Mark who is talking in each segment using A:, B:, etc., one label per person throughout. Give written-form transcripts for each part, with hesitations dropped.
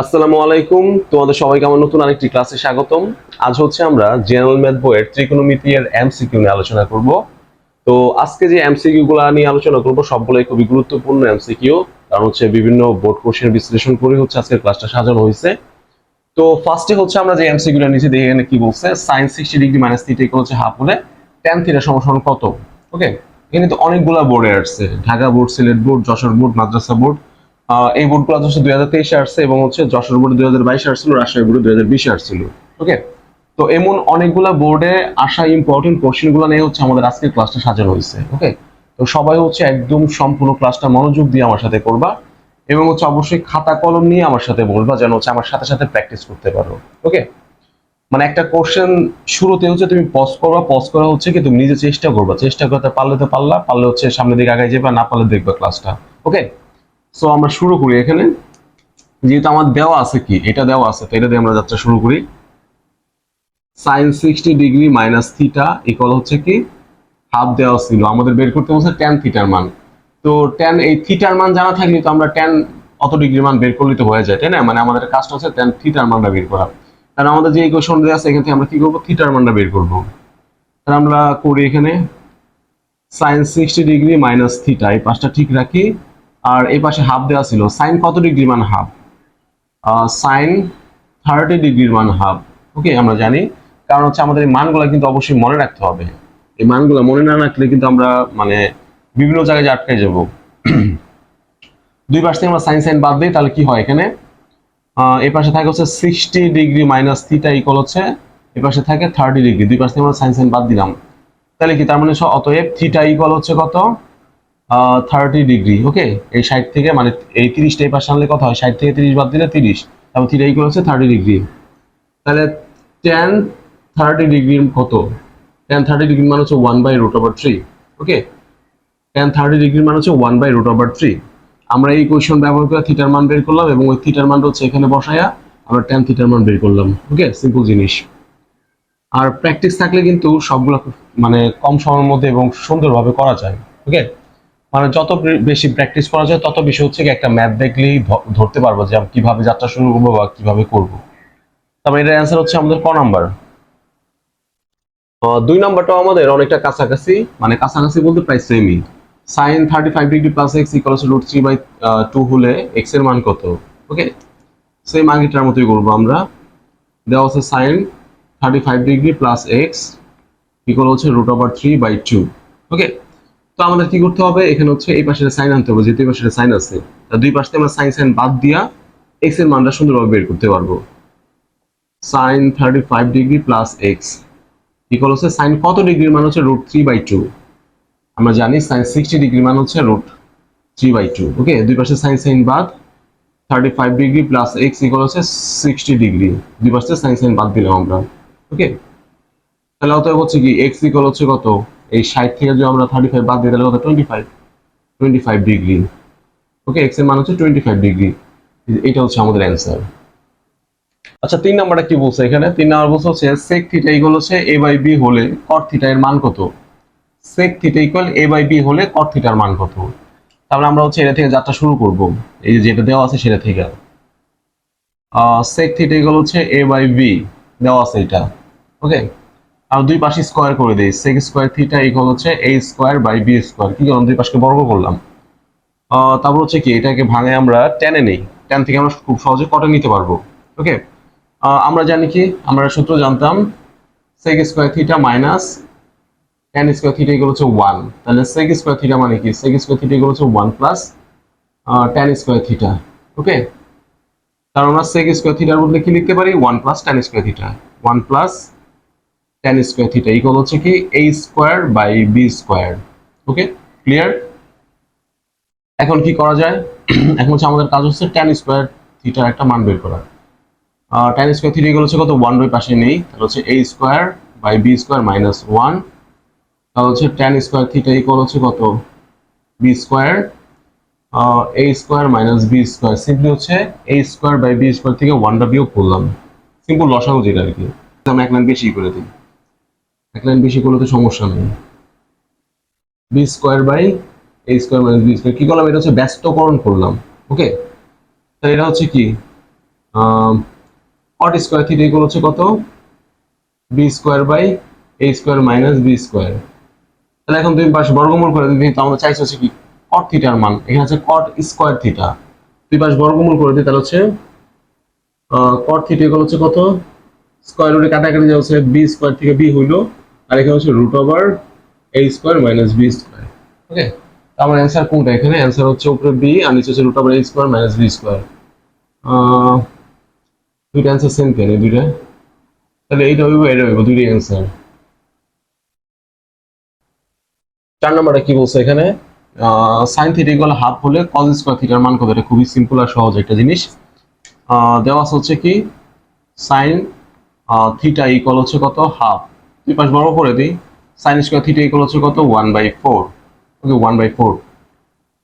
A: আসসালামু আলাইকুম, তোমাদের সবাইকে আমার নতুন আরেকটি ক্লাসে স্বাগতম। আজ হচ্ছে আমরা জেনারেল ম্যাথ বইয়ের ত্রিকোণমিতি এর এমসিকিউ নিয়ে আলোচনা করব। তো আজকে যে এমসিকিউ গুলো নিয়ে আলোচনা করব সবগুলোই খুবই গুরুত্বপূর্ণ এমসিকিউ, কারণ হচ্ছে বিভিন্ন বোর্ড কোশ্চেন বিশ্লেষণ করে হচ্ছে আজকের ক্লাসটা সাজানো হয়েছে। তো ফার্স্টে হচ্ছে আমরা যে এমসিকিউ টা নিচে দেখে এখানে কি বলছে, sin 60 degree minus theta equal হচ্ছে হাফ হলে tan থিটা সমান কত। ওকে, এখানে তো অনেকগুলা বোর্ডে আসছে, Dhaka board, Sylhet board, Jessore board, মাদ্রাসা বোর্ড। এই বোর্ডগুলো হচ্ছে 2023-এ আসছে এবং হচ্ছে যশোর বোর্ডে 2022-এ আসছিল, রাজশাহী বোর্ডে 2020-এ আসছিল। ওকে, তো এমন অনেকগুলা বোর্ডে আসা ইম্পর্টেন্ট কোশ্চেন গুলো নিয়ে হচ্ছে আমাদের আজকের ক্লাসটা সাজানো হয়েছে। ওকে, তো সবাই হচ্ছে একদম সম্পূর্ণ ক্লাসটা মনোযোগ দিয়ে আমার সাথে করবা এবং হচ্ছে অবশ্যই খাতা কলম নিয়ে আমার সাথে বলবা, যেন হচ্ছে আমার সাথে সাথে প্র্যাকটিস করতে পারো। ওকে, মানে একটা কোশ্চেন শুরুতে হচ্ছে তুমি পজ করবা, পজ করা হচ্ছে কি তুমি নিজে চেষ্টা করবা, চেষ্টা করতে পারলে তো পারলা, পারলে হচ্ছে সামনের দিকে আগায় যাবে, না পারলে দেখবা ক্লাসটা। ওকে, সো আমরা শুরু করি। এখানে যেহেতু আমার দেওয়া আছে, কি এটা দেওয়া আছে, তো এটা দিয়ে আমরা যাত্রা শুরু করি। sin 60 degree minus theta equal হচ্ছে কি হাফ দেওয়া ছিল, আমাদের বের করতে বলছে tan থিটার মান। তো tan এই থিটার মান জানা থাকলে তো আমরা tan অত ডিগ্রির মান বের করলে তো হয়ে যায়, তাই না? মানে আমাদের কাজটা হচ্ছে tan থিটার মানটা বের করা। কারণ আমাদের যে ইকুয়েশন দেওয়া আছে এখান থেকে আমরা কি করব, থিটার মানটা বের করব। তাহলে আমরা করি এখানে sin 60 ডিগ্রি মাইনাস থিটা, এই পাশটা ঠিক রাখি। আর এই পাশে হাফ দেওয়া ছিল, sin কত ডিগ্রি মান হাফ, সাইন 30 ডিগ্রির মান হাফ। ওকে, আমরা জানি, কারণ হচ্ছে আমাদের এই মানগুলো কিন্তু অবশ্যই মনে রাখতে হবে। এই মানগুলো মনে না রাখলে কিন্তু আমরা মানে বিভিন্ন জায়গায় আটকে যাব। দুই পাশ থেকে আমরা সাইন সাইন বাদ দিই, তাহলে কি হয় এখানে, এই পাশে থাকে হচ্ছে 60 ডিগ্রি মাইনাস থিটা ইকুয়াল হচ্ছে এই পাশে থাকে 30 ডিগ্রি। দুই পাশ থেকে আমরা সাইন সাইন বাদ দিলাম, তাহলে কি তার মানে অতএব থিটা ইকুয়াল হচ্ছে কত, 30 ডিগ্রি। ওকে, এই 60 থেকে মানে এই 30টা এই পাশে আনলে কত হয়, 60 থেকে 30 বাদ দিলে 30, তারপর থিটা ইকুয়াল হচ্ছে 30 ডিগ্রি। তাহলে tan 30 ডিগ্রি কত, tan 30 ডিগ্রি মানে হচ্ছে 1/√3। ওকে, tan 30 ডিগ্রি মানে হচ্ছে 1/√3। আমরা এই ইকুয়েশন ব্যবহার করে থিটার মান বের করলাম এবং ওই থিটার মান হচ্ছে এখানে বসায়া আমরা tan থিটার মান বের করলাম। ওকে, সিম্পল জিনিস। আর প্র্যাকটিস থাকলে কিন্তু সবগুলো মানে কম সময়ের মধ্যে এবং সুন্দরভাবে করা যায়। ওকে, মানে যত বেশি প্র্যাকটিস করা যায় তত বেশি হচ্ছে কি একটা ম্যাথ দেখলেই ধরতে পারবো যে আমি কিভাবে যাত্রা শুরু করবো বা কিভাবে করবো। তারপর এটার অ্যান্সার হচ্ছে আমাদের ক নাম্বার। দুই নাম্বারটাও আমাদের অনেকটা কাছাকাছি, মানে কাছাকাছি বলতে প্রায় সেমই। Sine 35 degree plus X equals √3/2 হলে এক্স এর মান কত। ওকে, সেম আগেরটার মতোই করবো আমরা। দেওয়া হচ্ছে sine 35 degree plus X equal হচ্ছে √3/2। ওকে, তো আমাদের কি করতে হবে, এখানে হচ্ছে এই পাশে সাইন আনতে হবে, যেহেতু এই পাশে সাইন আছে। দুই পাশে আমরা সাইন সাইন বাদ দিয়া এক্স এর মানটা সুন্দরভাবে বের করতে পারবো। Sine 35 degree plus X equal হচ্ছে সাইন কত ডিগ্রির মান হচ্ছে √3/2। আমরা জানি সাইন 60 ডিগ্রি মান হচ্ছে √3/2। ওকে, দুই পাশে সাইন সাইন বাদ, 35 ডিগ্রি প্লাস এক্স ইকুয়াল হচ্ছে 60 ডিগ্রি। দুই পাশে সাইন সাইন বাদ দিলাম আমরা। ওকে, তাহলে অতএব হচ্ছে কি এক্স ইকুয়াল হচ্ছে কত, এই 60 থেকে যদি আমরা 35 বাদ দিই তাহলে কত, 25 ডিগ্রি। ওকে, এক্স এর মান হচ্ছে 25 ডিগ্রি। এটা হচ্ছে আমাদের অ্যান্সার। আচ্ছা, 3 নাম্বারটা কি বলছে এখানে, 3 নাম্বার বলছে হচ্ছে sec থিটা ইকুয়াল হচ্ছে a/b হলে cot থিটা এর মান কত। sec থিটা ইকুয়াল a/b হলে cot থিটার মান কত। তাহলে আমরা হচ্ছে এটা থেকে যাত্রা শুরু করব, এই যে যেটা দেওয়া আছে সেটা থেকে। sec থিটা ইকুয়াল হচ্ছে a/b দেওয়া আছে এটা। ওকে, আর দুই পাশে স্কয়ার করে দেই, sec স্কয়ার থিটা ইকুয়াল হচ্ছে a²/b স্কয়ার। কি করলাম, দুই পাশকে বর্গ করলাম। তারপর হচ্ছে কি এটাকে ভাঙে আমরা tan এ নেই, tan থেকে আমরা খুব সহজে cot এ নিতে পারবো। ওকে, আমরা জানি কি, আমরা সূত্র জানতাম sec square theta minus tan square theta equal হচ্ছে 1। তাহলে sec স্কয়ার থিটা মানে কি, sec স্কয়ার থিটা ইকুয়াল হচ্ছে 1 প্লাস tan স্কয়ার থিটা। ওকে, তার আমরা sec স্কয়ার থিটার বদলে কি লিখতে পারি, 1 plus tan square theta. 1 plus tan square theta equal হচ্ছে কি a²/b স্কয়ার। ওকে, ক্লিয়ার। এখন কি করা যায়, এখন হচ্ছে আমাদের কাজ হচ্ছে tan স্কয়ার থিটার একটা মান বের করা। tan স্কয়ার থিটা ইকুয়াল হচ্ছে কত, 1 বাই পাশে নেই, তাহলে হচ্ছে a²/b স্কয়ার মাইনাস 1। তাহলে হচ্ছে tan স্কয়ার থিটা ইকুয়াল হচ্ছে কত, b square, a square minus b square. Simply হচ্ছে a²/b স্কয়ার থেকে 1টা বিয়োগ করলাম, সিম্পল লসাগু যেটা আর কি। আমরা এক লাইন বেশি করে দিই, এক লাইন বেশি করলে তো সমস্যা নেই। b square by a square minus b square কি করলাম, এটা হচ্ছে ব্যস্তকরণ করলাম। ওকে, তাহলে এটা হচ্ছে কি কট স্কোয়ার থিটা ইকুয়াল হচ্ছে কত, B square by A square minus B square. তাহলে এখন তুমি পাশ বর্গমূল করে দিই, তো আমরা চাইছি হচ্ছে কি কট থিটার মান, এখানে হচ্ছে কট স্কোয়ার থিটা, দুই পাশ বর্গমূল করে দিই, তাহলে হচ্ছে কট থিটা ইকুয়াল হচ্ছে কত, স্কোয়ার রুটে কাটাকাটি যাচ্ছে, বি স্কোয়ার থেকে বি হইলো, আর এখানে হচ্ছে root over a square minus B square. ওকে, আমার অ্যান্সার কোনটা, এখানে অ্যান্সার হচ্ছে উপরে বি আর নিচে হচ্ছে root over a square minus B square. দুইটা অ্যান্সার সেম কেন দুইটা, তাহলে এইটা হইব এটা হইব, দুইটাই অ্যান্সার। 4 নম্বরটা কি বলছে এখানে, সাইন থিটা ইকুয়াল হাফ হলে কজ স্কোয়ার থিটার মান কত, এটা খুবই সিম্পল আর সহজ একটা জিনিস। দেওয়া আছে হচ্ছে কি সাইন থিটা ইকুয়াল হচ্ছে কত হাফ, দুই পাশ বড় করে দিই, সাইন স্কোয়ার থিটা ইকুয়াল হচ্ছে কত 1/4। ওকে, 1/4।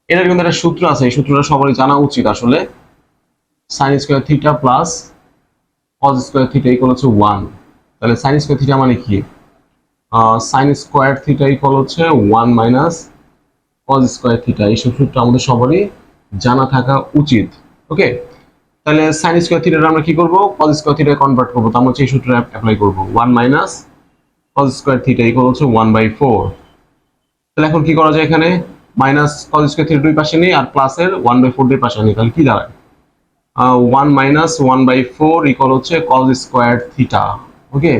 A: এটার কিন্তু একটা সূত্র আছে, এই সূত্রটা সবারই জানা উচিত আসলে, sine square theta plus cos square theta equal হচ্ছে 1। তাহলে সাইন স্কোয়ার থিটা মানে কি, সাইন স্কোয়ার থিটা ইকুয়াল হচ্ছে 1 মাইনাস কজ স্কোয়ার থিটা, এই সূত্রটা আমাদের সবারই জানা থাকা উচিত। ওকে, তাহলে সাইন স্কোয়ার থিটাটা আমরা কি করব, কজ স্কোয়ার থিটায় কনভার্ট করবো, তো আমরা হচ্ছে এই সূত্রটা অ্যাপ্লাই করবো, 1 minus cos square theta equal হচ্ছে 1/4। তাহলে এখন কি করা যায়, এখানে মাইনাস কজ স্কোয়ার থিটা দুই পাশে নিই আর প্লাসের 1/4 দুই পাশে নিই, তাহলে কি দাঁড়ায় 1 মাইনাস 1/4 ইকুয়াল হচ্ছে কজ স্কোয়ার থিটা। ওকে,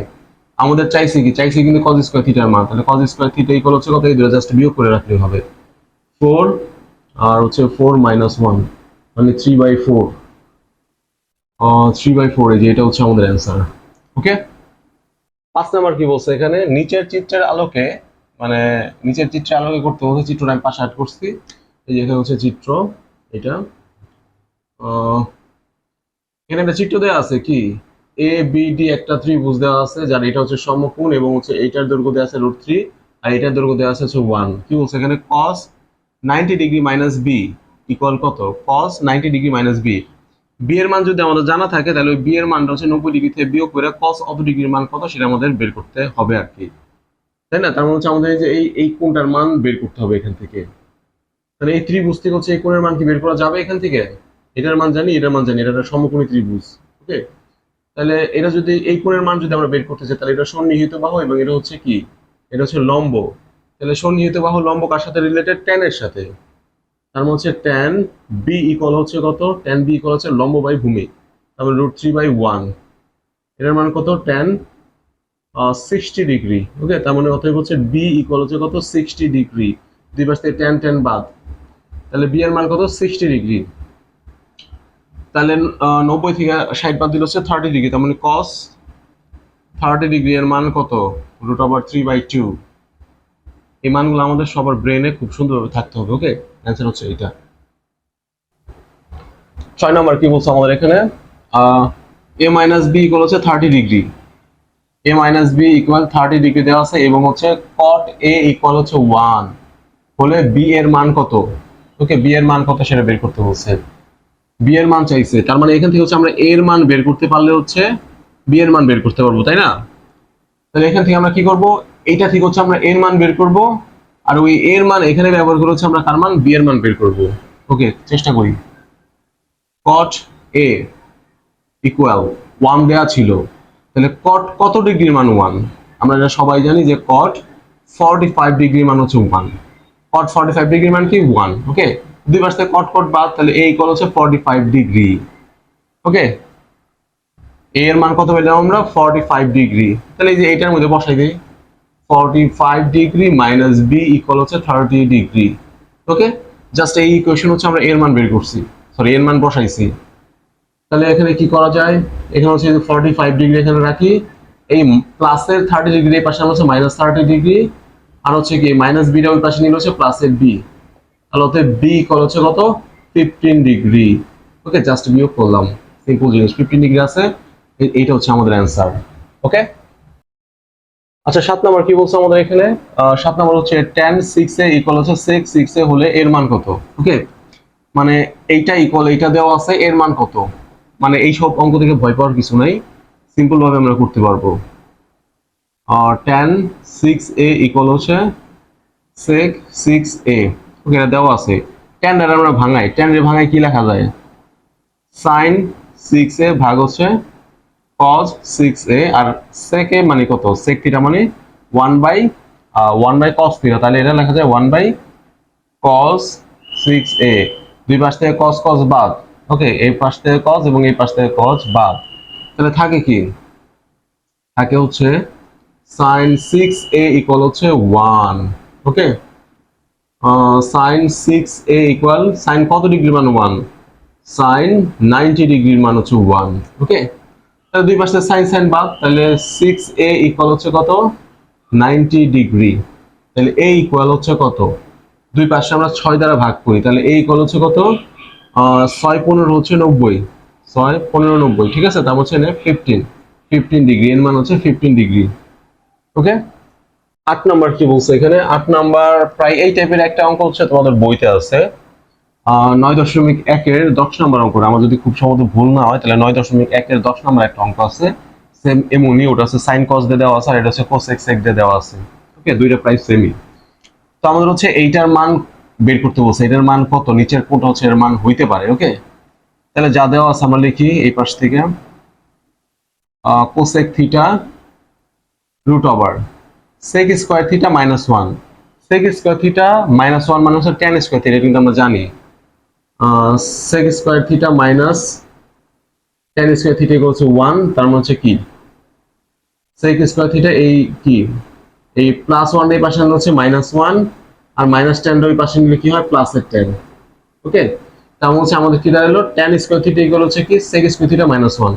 A: আমাদের চাইছে কি, চাইছে কিন্তু কজ স্কোয়ার থিটার মান, তাহলে কজ স্কোয়ার থিটা ইকুয়াল হচ্ছে কত, এই দুটো জাস্ট বিয়োগ করে রাখলে হবে, 4 আর হচ্ছে 4 মাইনাস 1 মানে 3/4, 3/4, এই যে এটা হচ্ছে আমাদের অ্যান্সার। ওকে, 5 নাম্বার কি বলছে এখানে, নিচের চিত্রের আলোকে, মানে নিচের চিত্রের আলোকে করতে বলছে, চিত্রটা আমি পাশে আট করছি, এই যে এখানে হচ্ছে চিত্র, এটা এখানে একটা চিত্র দেওয়া আছে কি, এ বি ডি একটা ত্রিভুজ দেওয়া আছে, যার এটা হচ্ছে সমকোণ এবং হচ্ছে এইটার দৈর্ঘ্য দেওয়া আছে √3 আর এটার দৈর্ঘ্য দেওয়া আছে হচ্ছে 1। কি বলছে এখানে, cos 90 degree minus B equal কত, cos 90 degree minus B. B এর মান যদি আমাদের জানা থাকে, তাহলে ওই বি এর মানটা হচ্ছে 90 ডিগ্রি থেকে বিয়োগ করে cos অত ডিগ্রির মান কত সেটা আমাদের বের করতে হবে আর কি, তাই না? তার মানে হচ্ছে আমাদের যে এই কোণটার মান বের করতে হবে এখান থেকে। তাহলে এই ত্রিভুজ থেকে হচ্ছে এই কোণের মান কি বের করা যাবে এখান থেকে, এটার মান জানি, এটার মান জানি, এটা একটা সমকোণী ত্রিভুজ। ওকে, তাহলে এটা যদি এই কোণের মান যদি আমরা বের করতে চাই, তাহলে এটা সন্নিহিত বাহু এবং এটা হচ্ছে কি, এটা হচ্ছে লম্ব। তাহলে সন্নিহিত বাহু লম্ব কার সাথে রিলেটেড, ট্যান এর সাথে। তার মানে হচ্ছে ট্যান বি ইকুয়াল হচ্ছে কত, ট্যান বি ইকুয়াল হচ্ছে লম্ব বাই ভূমি, তারপরে √3/1, এটার মান কত, ট্যান 60 ডিগ্রি। ওকে, তার মানে অতএব হচ্ছে বি ইকুয়াল হচ্ছে কত, 60 ডিগ্রি, দুই পাশ থেকে ট্যান ট্যান বাদ, তাহলে বি এর মান কত, 60 ডিগ্রি। তাহলে 90 থেকে 60 বাদ দিলে হচ্ছে 30 ডিগ্রি, তার মানে cos 30 ডিগ্রি এর মান কত, √3/2। এই মানগুলো আমাদের সবার ব্রেনে খুব সুন্দরভাবে থাকতে হবে। ওকে, অ্যান্সার হচ্ছে এটা। 6 নম্বর কি বলছে আমাদের এখানে, a মাইনাস বি ইকুয়াল হচ্ছে 30 degree, a minus B equal 30 degree দেওয়া আছে এবং হচ্ছে cot a ইকুয়াল হচ্ছে 1 হলে b এর মান কত। ওকে, b এর মান কত সেটা বের করতে বলছে, b এর মান চাইছে, তার মানে এখান থেকে হচ্ছে আমরা a এর মান বের করতে পারলে হচ্ছে b এর মান বের করতে পারবো, তাই না? তাহলে এখান থেকে আমরা কি করব, এইটা থেকে হচ্ছে আমরা a এর মান বের করব, আর ওই a এর মান এখানে ব্যবহার করে হচ্ছে আমরা কার মান, b এর মান বের করব। ওকে, চেষ্টা করি। cot a ইকুয়াল 1 দেওয়া ছিল, তাহলে cot কত ডিগ্রির মান 1, আমরা এটা সবাই জানি যে cot 45 ডিগ্রির মান হচ্ছে 1, cot 45 ডিগ্রির মান কি 1। ওকে, দুই পাশ থেকে cot cot বাদ, তাহলে a ইকুয়াল হচ্ছে 45 ডিগ্রি। ওকে, a এর মান কত পেলাম আমরা, 45 ডিগ্রি, তাহলে এই যে এটার মধ্যে বসাই দেই, 45 ডিগ্রি মাইনাস b ইকুয়াল হচ্ছে 30 ডিগ্রি। ওকে, জাস্ট এই ইকুয়েশন হচ্ছে আমরা এর মান বের করছি, সরি এর মান বসাইছি। তাহলে এখানে কি করা যায়, এখানে হচ্ছে 45 ডিগ্রি এখানে রাখি, এই প্লাসের 30 ডিগ্রি এই পাশে হচ্ছে -30 ডিগ্রি, আর হচ্ছে কি মাইনাস বিটা ওই পাশে নিলে হচ্ছে প্লাসের বি, তাহলে হচ্ছে বি ইকুয়াল হচ্ছে কত, 15 ডিগ্রি। ওকে, জাস্ট বিয়োগ করলাম, সিম্পল জিনিস, 15 ডিগ্রি আছে, এইটা হচ্ছে আমাদের অ্যান্সার। ওকে, আচ্ছা 7 নাম্বার কি বলছে আমাদের এখানে, 7 নাম্বার হচ্ছে tan 6a ইকুয়াল হচ্ছে sec 6a হলে এর মান কত। ওকে, মানে এইটা ইকুয়াল এইটা দেওয়া আছে, এর মান কত, মানে এই সব অঙ্ক থেকে ভয় পাওয়ার কিছু নাই, সিম্পল ভাবে আমরা করতে পারবো। tan 6a ইকুয়াল হচ্ছে sec 6a। ওকে, এটা দেওয়া আছে, tan এর আমরা ভাঙাই, tan এর ভাঙাই কি লেখা যায়, sin 6a ভাগ হচ্ছে cos 6a, R sec a মানে কত, sec থিটা মানে 1 বাই cos থিটা, তাহলে এটা লেখা যায় 1 বাই cos 6a। দুই পাশ থেকে cos cos বাদ, ওকে, এই পাশ থেকে cos এবং এই পাশ থেকে cos বাদ, তাহলে থাকে কি, থাকে হচ্ছে sin 6a ইকুয়াল হচ্ছে 1। ওকে, sin 6a ইকুয়াল, sin কত ডিগ্রির মান 1, sin 90 ডিগ্রির মান হচ্ছে 1। ওকে, তাহলে দুই পাশে sin sin বাদ, তাহলে 6a ইকুয়াল হচ্ছে কত, 90 ডিগ্রি। তাহলে a ইকুয়াল হচ্ছে কত, দুই পাশে আমরা 6 দ্বারা ভাগ করি, তাহলে a ইকুয়াল হচ্ছে কত, 6 15 হচ্ছে 90, 6 15 90, ঠিক আছে, তার হচ্ছে 15 ডিগ্রি, এর মান হচ্ছে 15 ডিগ্রি। ওকে, 8 নাম্বার কি বলছে এখানে, 8 নাম্বার প্রায় এই টাইপের একটা অঙ্ক হচ্ছে তোমাদের বইতে আছে, 9.1 এর 10 নম্বর অঙ্ক। আমার যদি খুব সম্ভবত ভুল না হয় তাহলে 9.1 এর 10 নম্বর একটা অঙ্ক আছে, সেম এমনই, ওটা হচ্ছে সাইন কস দিয়ে দেওয়া আছে আর এটা হচ্ছে কোসেক সেক দিয়ে দেওয়া আছে। ওকে, দুইটা প্রায় সেমই। তো আমাদের হচ্ছে এইটার মান বের করতে বলছে, এটার মান কত, নিচের কোনটা হচ্ছে এর মান হইতে পারে। ওকে, তাহলে যা দেওয়া আছে আমরা লিখি এই পাশ থেকে, cosec theta root over sec square theta -1, sec square theta -1 মানে হচ্ছে tan স্কয়ার থিটা, কিন্তু আমরা জানি sec square theta minus tan square theta equal to 1, তার মানে হচ্ছে কি sec স্কয়ার থিটা, এই কি এই +1 এর পাশে হচ্ছে -1 আর -tan এর পাশে নিলে কি হয় +tan। ওকে, তার মানে হচ্ছে আমাদের কি দাঁড়ালো, tan স্কয়ার থিটা ইকুয়াল হচ্ছে কি sec স্কয়ার থিটা -1,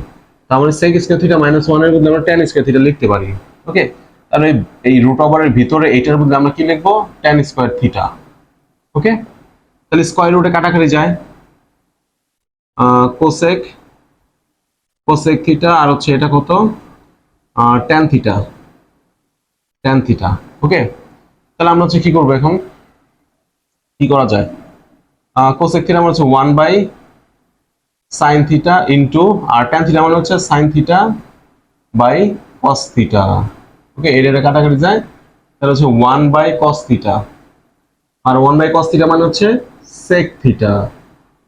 A: তার মানে sec স্কয়ার থিটা -1 এর বদলে আমরা tan স্কয়ার থিটা লিখতে পারি। ওকে, তাহলে এই রুট ওভারের ভিতরে এইটার বদলে আমরা কি লিখবো, tan স্কয়ার থিটা। ওকে, তাহলে স্কয়ার রুটে কাটাকাটি যায়, কোসেক কোসেক থিটা আর হচ্ছে এটা কত, ট্যান থিটা, ট্যান থিটা। ওকে, তাহলে আমরা হচ্ছে কি করবো এখন, কি করা যায়, কোসেক থিটা মানে হচ্ছে 1 বাই সাইন থিটা ইন্টু, আর ট্যান থিটা মানে হচ্ছে sine theta by cos theta. Okay, এটা কাটাকাটি যায়, তাহলে হচ্ছে 1 বাই কস থিটা, আর 1 বাই কস থিটা মানে হচ্ছে সেক থিটা।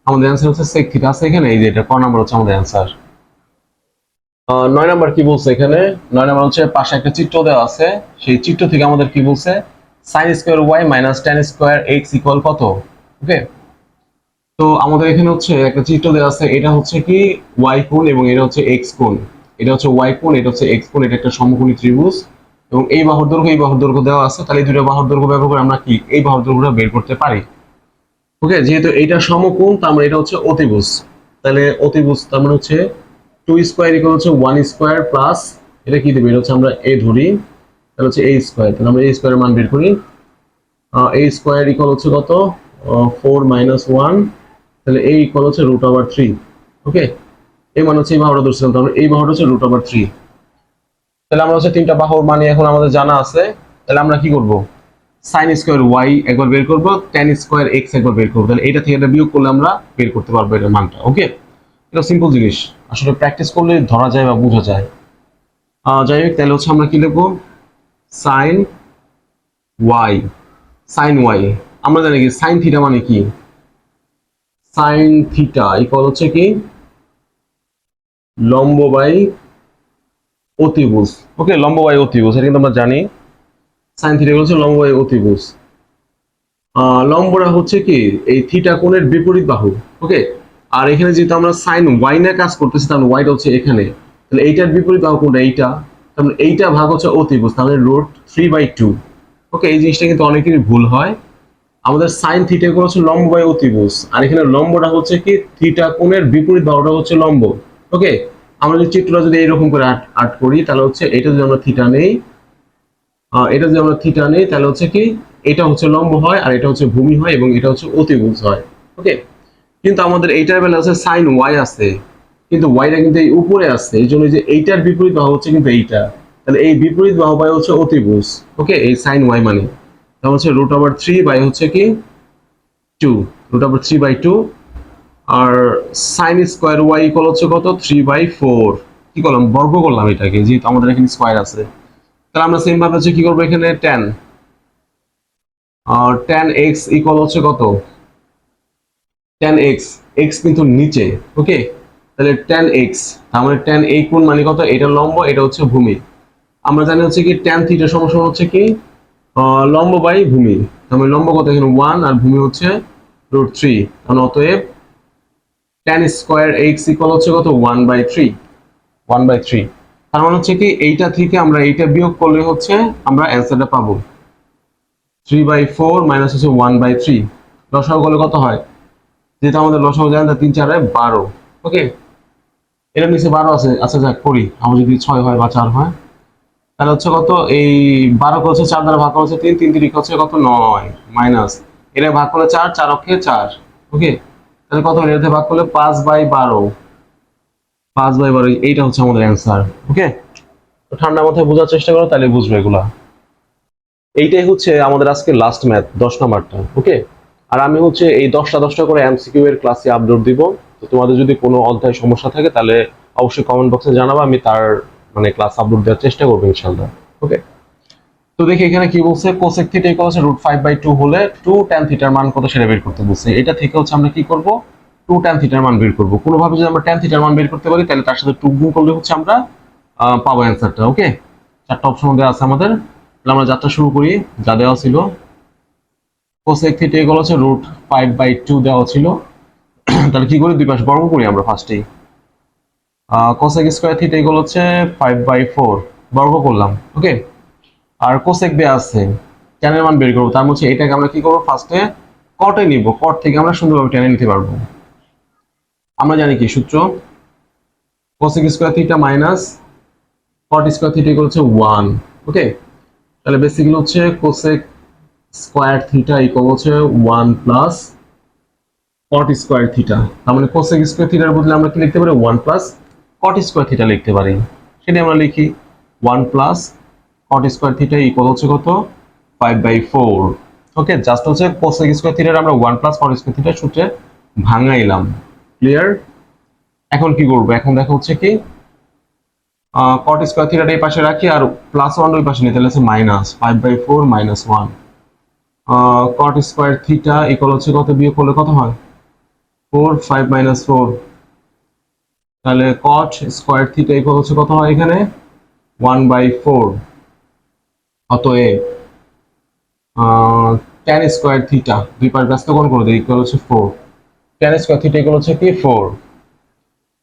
A: আমাদের অ্যান্সার হচ্ছে সেক থিটা আছে এখানে, এই যে এটা ক নাম্বার হচ্ছে আমাদের অ্যান্সার। 9 নাম্বার কি বলছে এখানে, 9 নাম্বার হচ্ছে পাশে একটা চিত্র দেওয়া আছে, সেই চিত্র থেকে আমাদের কি বলছে, sin square y minus tan square x equal কত। ওকে, তো আমাদের এখানে হচ্ছে একটা চিত্র দেওয়া আছে, এটা হচ্ছে কি y কোণ এবং এটা হচ্ছে x কোণ, এটা হচ্ছে y কোণ, এটা হচ্ছে x কোণ, এটা একটা সমকোণী ত্রিভুজ এবং এই বাহুর দৈর্ঘ্য এই বাহুর দৈর্ঘ্য দেওয়া আছে, তাহলে এই দুটো বাহুর দৈর্ঘ্য ব্যবহার করে আমরা কি এই বাহুর দৈর্ঘ্যটা বের করতে পারি। ওকে, যেহেতু এইটা সমকোণ তার মানে এটা হচ্ছে অতিভুজ, তাহলে অতিভুজ তার মানে হচ্ছে 2 স্কয়ার ইকুয়াল হচ্ছে 1 স্কয়ার প্লাস এটা কি দেবে, এটা হচ্ছে আমরা a ধরি, তাহলে হচ্ছে a স্কয়ার, তাহলে আমরা a স্কয়ারের মান বের করি, a স্কয়ার ইকুয়াল হচ্ছে কত, 4 - 1, তাহলে a ইকুয়াল হচ্ছে √3। ওকে, এই মান হচ্ছে এই বাহুটা ধরছিলাম, তাহলে এই বাহুটা হচ্ছে √3। তাহলে আমরা হচ্ছে তিনটা বাহুর মানে এখন আমাদের জানা আছে, তাহলে আমরা কি করব, sin স্কয়ার y একবার বের করব, tan স্কয়ার x একবার বের করব, তাহলে এটা থেকে এটা বিয়োগ করলে আমরা বের করতে পারবো এর মানটা। ওকে, এটা সিম্পল জিনিস, আসলে প্র্যাকটিস করলে ধরা যায় বা বোঝা যায়। যাই হোক, তাহলে হচ্ছে আমরা কি লিখবো, sin y, sin y আমরা জানি কি sin থিটা মানে কি, sin থিটা ইকুয়াল হচ্ছে কি লম্ব বাই অতিভুজ। ওকে, লম্ব বাই অতিভুজ এটা কিন্তু আমরা জানি, sin থিটা হচ্ছে লম্ব বাই অতিভুজ। লম্বটা হচ্ছে কি এই থিটা কোণের বিপরীত বাহু। ওকে, আর এখানে যেহেতু আমরা sin y নিয়ে কাজ করতেছি, তাহলে yটা হচ্ছে এখানে, তাহলে এইটার বিপরীত বাহু কোনটা, এইটা, তাহলে এইটা ভাগ হচ্ছে অতিভুজ, তাহলে √3/2। ওকে, এই জিনিসটা কিন্তু অনেকেরই ভুল হয়, আমাদের sin থিটা কোণ হচ্ছে লম্ব বাই অতিভুজ, আর এখানে লম্বটা হচ্ছে কি থিটা কোণের বিপরীত বাহুটা হচ্ছে লম্ব। ওকে, আমরা যদি চিত্রটা যদি এইরকম করে আর্ট করি, তাহলে হচ্ছে এটা যদি আমরা থিটা নেই, এটা যদি আমরা থিটা নেই তাহলে হচ্ছে কি এটা হচ্ছে লম্ব হয় আর এটা হচ্ছে ভূমি হয় এবং এটা হচ্ছে অতিভুজ হয়। ওকে, কিন্তু আমাদের এইটার বেলা আছে sin y আছে, কিন্তু yটা কিন্তু এই উপরে আছে, এই জন্য যে এইটার বিপরীত বাহু হচ্ছে কিন্তু এইটা, তাহলে এই বিপরীত বাহু বাই হচ্ছে অতিভুজ। ওকে, এই sin y মানে তাহলে হচ্ছে √3 বাই হচ্ছে কি 2, √3/2, আর sin স্কয়ার y ইকুয়াল হচ্ছে কত 3/4, কি করলাম বর্গ করলাম এটাকে, যেহেতু আমাদের এখানে স্কয়ার আছে, তাহলে আমরা সেম ভাবে হচ্ছে কি করবো এখানে tan, আর tan x ইকুয়াল হচ্ছে কত, tan x, x কিন্তু নিচে। ওকে, তাহলে tan x, তার মানে tan এই কোণ মানে কত, এটা লম্ব এটা হচ্ছে ভূমি। আমরা জানি হচ্ছে কি tan থিটা সমান হচ্ছে কি লম্ব বাই ভূমি, তার মানে লম্ব কত এখানে 1 আর ভূমি হচ্ছে √3, তাহলে অতএব tan স্কয়ার x ইকুয়াল হচ্ছে কত 1/3, 1/3। তার মানে হচ্ছে কি এইটা থেকে আমরা এইটা বিয়োগ করলে হচ্ছে আমরা অ্যান্সারটা পাবো 3/4 মাইনাস হচ্ছে 1/3। লসাগু করলে কত হয়, যেটা আমাদের লসাগু জানেন 3 4 12। ওকে, এটা নিচে 12 আছে, আচ্ছা যাক করি, আমার যদি 6 হয় বা 4 হয় তাহলে হচ্ছে কত, এই 12 কে হচ্ছে 4 দ্বারা ভাগ করা হচ্ছে 3, 3 3 হচ্ছে কত 9 মাইনাস এটা ভাগ করলে 4, 4 অক্ষে 4। ওকে, তাহলে কত হলো, এটাতে ভাগ করলে 5/12, 5/12, এইটা হচ্ছে আমাদের অ্যান্সার। ওকে, তো ঠান্ডা মাথায় বোঝার চেষ্টা করো, তাহলে বুঝবে এগুলা। এইটাই হচ্ছে আমাদের আজকে লাস্ট ম্যাথ 10 নাম্বারটা। ওকে, আর আমি হচ্ছে এই 10টা করে এমসিকিউ এর ক্লাসে আপলোড দিব। তো তোমাদের যদি কোনো অধ্যায় সমস্যা থাকে তাহলে অবশ্যই কমেন্ট বক্সে জানাবা, আমি তার মানে ক্লাস আপলোড দেওয়ার চেষ্টা করবো ইনশাআল্লাহ। ওকে, তো দেখি এখানে কি বলছে, কোসেক থিটা ইকুয়াল হচ্ছে √5/2 হলে 2 tan থিটার মান কত সেটা বের করতে বলছে। এটা থেকে হচ্ছে আমরা কি করব, 2 tan থিটার মান বের করব। কোনোভাবে যদি আমরা tan থিটার মান বের করতে পারি তাহলে তার সাথে 2 গুণ করলে হচ্ছে আমরা পাবো অ্যান্সারটা। ওকে, 4টা অপশন দেওয়া আছে আমাদের, তাহলে আমরা যাত্রা শুরু করি। যা দেওয়া ছিল কোসেক থিটা ইকুয়াল হচ্ছে √5/2 দেওয়া ছিল, তাহলে কি করি, দুই পাশে বর্গ করি আমরা ফার্স্টেই। কোসেক স্কয়ার থিটা ইকুয়াল হচ্ছে 5/4, বর্গ করলাম। ওকে, আর কোসেক দেয়া আছে, tan এর মান বের করবো, তার হচ্ছে এটাকে আমরা কি করবো, ফার্স্টে কটে নিব, কট থেকে আমরা সুন্দরভাবে টেনে নিতে পারবো। আমরা জানি কি সূত্র, কোসেক স্কয়ার থিটা মাইনাস কট স্কয়ার থিটা ইকুয়াল হচ্ছে 1। ওকে, তাহলে বেসিক্যালি হচ্ছে কোসেক স্কয়ার থিটা ইকুয়াল হচ্ছে 1 প্লাস কট স্কয়ার থিটা। তার মানে কোসেক স্কয়ার থিটার বদলে আমরা কি লিখতে পারি, 1 প্লাস কট স্কয়ার থিটা লিখতে পারি। সেটা আমরা লিখি 1 plus cot square theta equal হচ্ছে কত, 5/4। ওকে, জাস্ট হচ্ছে কোসেক স্কয়ার থিটার আমরা 1 প্লাস কট স্কয়ার থিটার সূত্রে ভাঙাইলাম। ক্লিয়ার? এখন কি করব, এখন দেখা হচ্ছে কি কট স্কয়ার থিটাটা এই পাশে রাখি আর +1 ওই পাশে নিতে, তাহলে আছে মাইনাস 5/4 মাইনাস 1। কট স্কয়ার থিটা ইকুয়াল হচ্ছে কত, বিয়োগ করলে কত হয় 4, 5 মাইনাস 4, তাহলে কট স্কয়ার থিটা ইকুয়াল হচ্ছে কত হয় এখানে 1/4। অতএব tan স্কয়ার থিটা দুই পাশ ব্যস্ত কোণ করে দেই ইকুয়াল হচ্ছে 4, tan স্কয়ার থিটা ইকুয়াল হচ্ছে কি 4।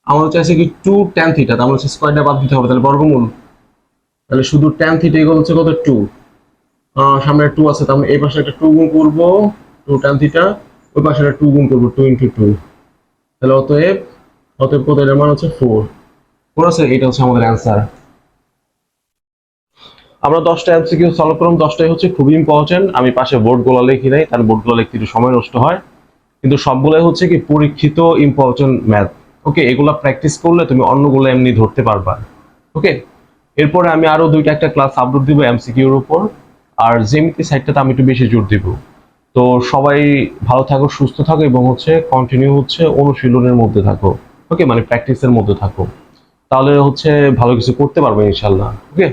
A: আমরা চাইছি কি 2 tan থিটা, তার মানে হচ্ছে স্কয়ারটা বাদ দিতে হবে, তাহলে বর্গমূল, তাহলে শুধু tan থিটা ইকুয়াল হচ্ছে কত 2, সামনে 2 আছে, তার মানে এই পাশে একটা 2 গুণ করব 2 tan থিটা, ওই পাশে একটা 2 গুণ করব 2 × 2, তাহলে অতএব কত, এর মান হচ্ছে 4। 4 আছে, এটা হচ্ছে আমাদের অ্যান্সার। আমরা 10টা এমসিকিউ সলভ করলাম, 10টাই হচ্ছে খুবই ইম্পর্টেন্ট। আমি পাশে বোর্ডগুলো লিখি নাই, তার বোর্ডগুলো লিখতে একটু সময় নষ্ট হয়, কিন্তু সবগুলাই হচ্ছে কি পরীক্ষিত ইম্পর্টেন্ট ম্যাথ। ওকে, এগুলা প্র্যাকটিস করলে তুমি অন্যগুলো এমনি ধরতে পারবা। ওকে, এরপরে আমি আরো একটা ক্লাস আপলোড দিব এমসিকিউর উপর, আর জ্যামিতি সাইডটাতে আমি একটু বেশি জোর দিব। তো সবাই ভালো থাকো, সুস্থ থাকো, এবং হচ্ছে কন্টিনিউ হচ্ছে অনুশীলনের মধ্যে থাকো। ওকে, মানে প্র্যাকটিসের মধ্যে থাকো, তাহলে হচ্ছে ভালো কিছু করতে পারবে ইনশাল্লাহ। ওকে।